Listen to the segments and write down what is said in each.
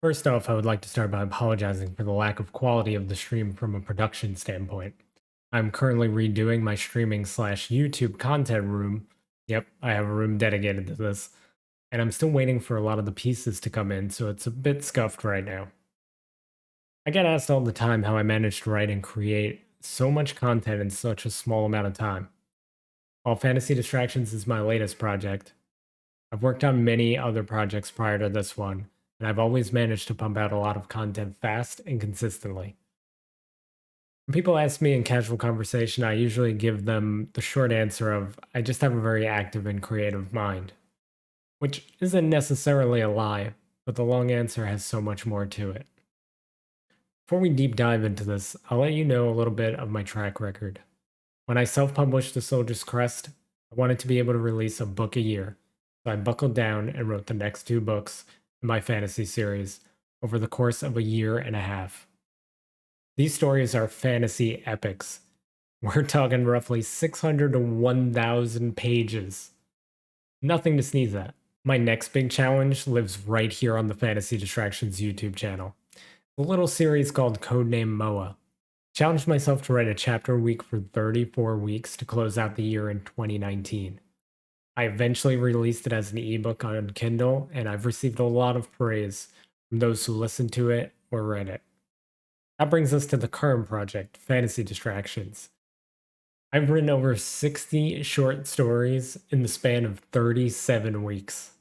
First off, I would like to start by apologizing for the lack of quality of the stream from a production standpoint. I'm currently redoing my streaming slash YouTube content room. Yep, I have a room dedicated to this. And I'm still waiting for a lot of the pieces to come in, so it's a bit scuffed right now. I get asked all the time how I manage to write and create so much content in such a small amount of time. While Fantasy Distractions is my latest project, I've worked on many other projects prior to this one, and I've always managed to pump out a lot of content fast and consistently. When people ask me in casual conversation, I usually give them the short answer of, I just have a very active and creative mind, which isn't necessarily a lie, but the long answer has so much more to it. Before we deep dive into this, I'll let you know a little bit of my track record. When I self published The Soldier's Crest, I wanted to be able to release a book a year, so I buckled down and wrote the next two books in my fantasy series over the course of a year and a half. These stories are fantasy epics. We're talking roughly 600 to 1,000 pages. Nothing to sneeze at. My next big challenge lives right here on the Fantasy Distractions YouTube channel. A little series called Codename Moa. Challenged myself to write a chapter a week for 34 weeks to close out the year in 2019. I eventually released it as an ebook on Kindle, and I've received a lot of praise from those who listened to it or read it. That brings us to the current project, Fantasy Distractions. I've written over 60 short stories in the span of 37 weeks.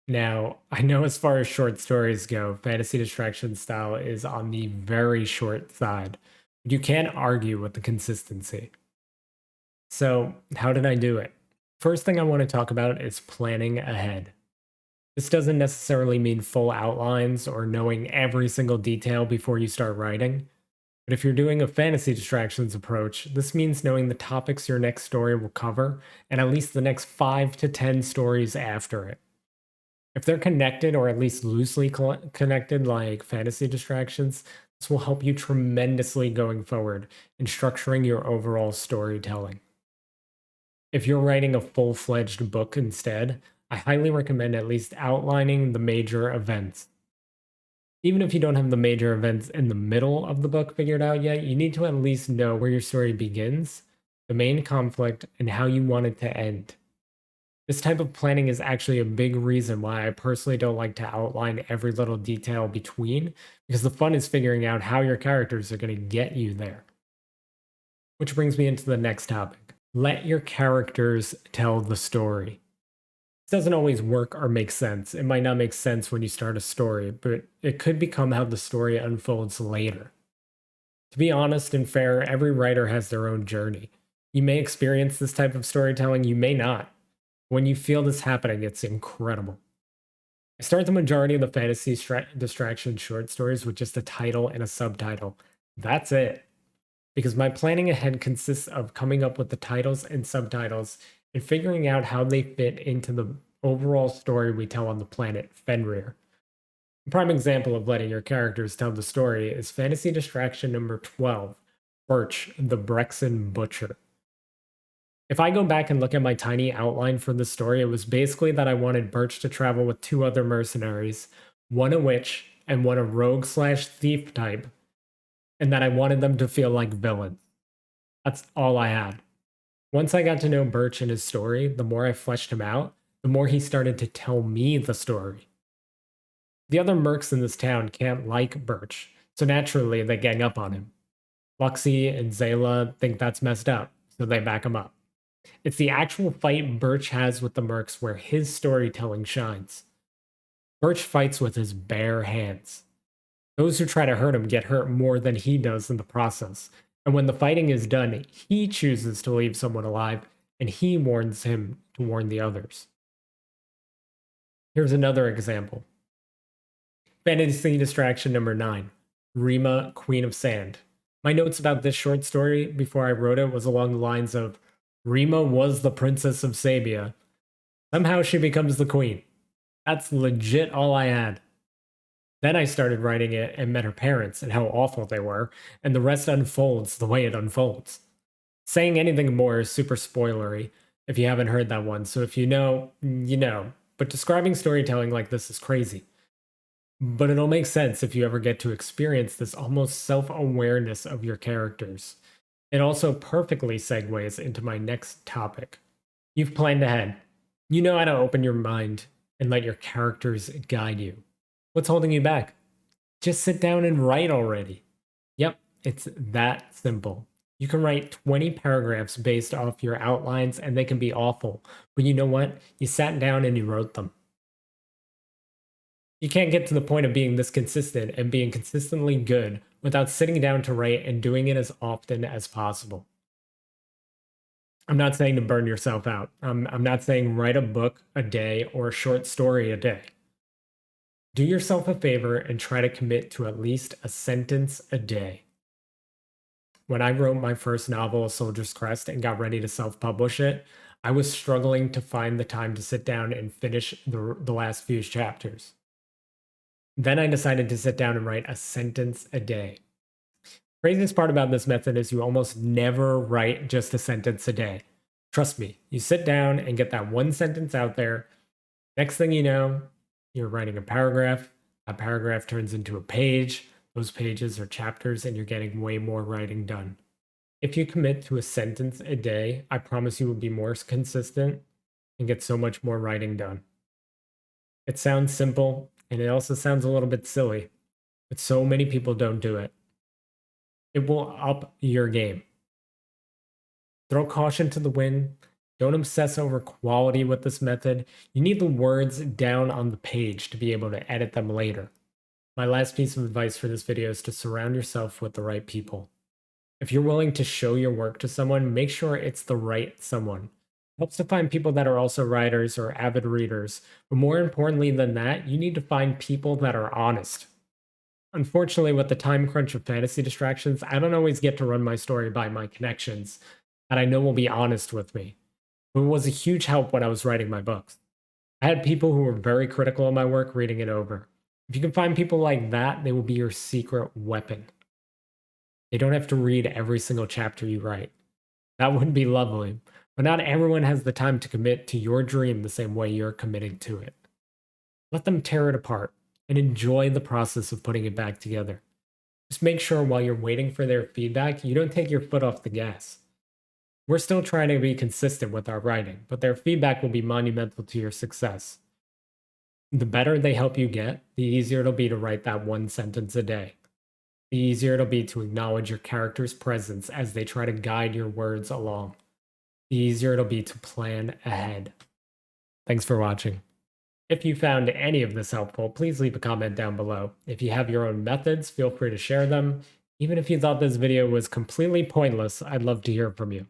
Now, I know as far as short stories go, Fantasy Distraction style is on the very short side, but you can't argue with the consistency. So, how did I do it? First thing I want to talk about is planning ahead. This doesn't necessarily mean full outlines or knowing every single detail before you start writing. But if you're doing a fantasy distractions approach, this means knowing the topics your next story will cover and at least the next 5 to 10 stories after it. If they're connected or at least loosely connected, like fantasy distractions, this will help you tremendously going forward in structuring your overall storytelling. If you're writing a full fledged book instead, I highly recommend at least outlining the major events. Even if you don't have the major events in the middle of the book figured out yet, you need to at least know where your story begins, the main conflict, and how you want it to end. This type of planning is actually a big reason why I personally don't like to outline every little detail between, because the fun is figuring out how your characters are going to get you there. Which brings me into the next topic. Let your characters tell the story. This doesn't always work or make sense. It might not make sense when you start a story, but it could become how the story unfolds later. To be honest and fair, every writer has their own journey. You may experience this type of storytelling, you may not. When you feel this happening, it's incredible. I start the majority of the fantasy distraction short stories with just a title and a subtitle. That's it. Because my planning ahead consists of coming up with the titles and subtitles and figuring out how they fit into the overall story we tell on the planet Fenrir. A prime example of letting your characters tell the story is Fantasy Distraction number 12, Birch, the Brexon Butcher. If I go back and look at my tiny outline for the story, it was basically that I wanted Birch to travel with two other mercenaries, one a witch and one a rogue slash thief type, and that I wanted them to feel like villains. That's all I had. Once I got to know Birch and his story, the more I fleshed him out, the more he started to tell me the story. The other mercs in this town can't like Birch, so naturally they gang up on him. Luxie and Zayla think that's messed up, so they back him up. It's the actual fight Birch has with the mercs where his storytelling shines. Birch fights with his bare hands. Those who try to hurt him get hurt more than he does in the process. And when the fighting is done, he chooses to leave someone alive, and he warns him to warn the others. Here's another example. Fantasy Distraction number 9, Rima, Queen of Sand. My notes about this short story before I wrote it was along the lines of, Rima was the princess of Sabia. Somehow she becomes the queen. That's legit all I had. Then I started writing it and met her parents and how awful they were, and the rest unfolds the way it unfolds. Saying anything more is super spoilery if you haven't heard that one, so if you know, you know. But describing storytelling like this is crazy. But it'll make sense if you ever get to experience this almost self awareness of your characters. It also perfectly segues into my next topic. You've planned ahead. You know how to open your mind and let your characters guide you. What's holding you back? Just sit down and write already. Yep, it's that simple. You can write 20 paragraphs based off your outlines and they can be awful. But you know what? You sat down and you wrote them. You can't get to the point of being this consistent and being consistently good without sitting down to write and doing it as often as possible. I'm not saying to burn yourself out. I'm not saying write a book a day or a short story a day. Do yourself a favor and try to commit to at least a sentence a day. When I wrote my first novel, A Soldier's Crest, and got ready to self publish it, I was struggling to find the time to sit down and finish the last few chapters. Then I decided to sit down and write a sentence a day. Craziest part about this method is you almost never write just a sentence a day. Trust me, you sit down and get that one sentence out there. Next thing you know, you're writing a paragraph. That paragraph turns into a page. Those pages are chapters, and you're getting way more writing done. If you commit to a sentence a day, I promise you will be more consistent and get so much more writing done. It sounds simple, and it also sounds a little bit silly, but so many people don't do it. It will up your game. Throw caution to the wind. Don't obsess over quality with this method. You need the words down on the page to be able to edit them later. My last piece of advice for this video is to surround yourself with the right people. If you're willing to show your work to someone, make sure it's the right someone. It helps to find people that are also writers or avid readers, but more importantly than that, you need to find people that are honest. Unfortunately, with the time crunch of fantasy distractions, I don't always get to run my story by my connections that I know will be honest with me. But it was a huge help when I was writing my books. I had people who were very critical of my work reading it over. If you can find people like that, they will be your secret weapon. They don't have to read every single chapter you write. That would be lovely, but not everyone has the time to commit to your dream the same way you're committing to it. Let them tear it apart and enjoy the process of putting it back together. Just make sure while you're waiting for their feedback, you don't take your foot off the gas. We're still trying to be consistent with our writing, but their feedback will be monumental to your success. The better they help you get, the easier it'll be to write that one sentence a day. The easier it'll be to acknowledge your character's presence as they try to guide your words along. The easier it'll be to plan ahead. Thanks for watching. If you found any of this helpful, please leave a comment down below. If you have your own methods, feel free to share them. Even if you thought this video was completely pointless, I'd love to hear from you.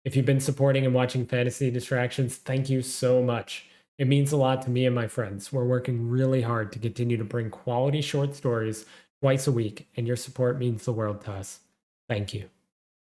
If you've been supporting and watching Fantasy Distractions, thank you so much. It means a lot to me and my friends. We're working really hard to continue to bring quality short stories twice a week, and your support means the world to us. Thank you.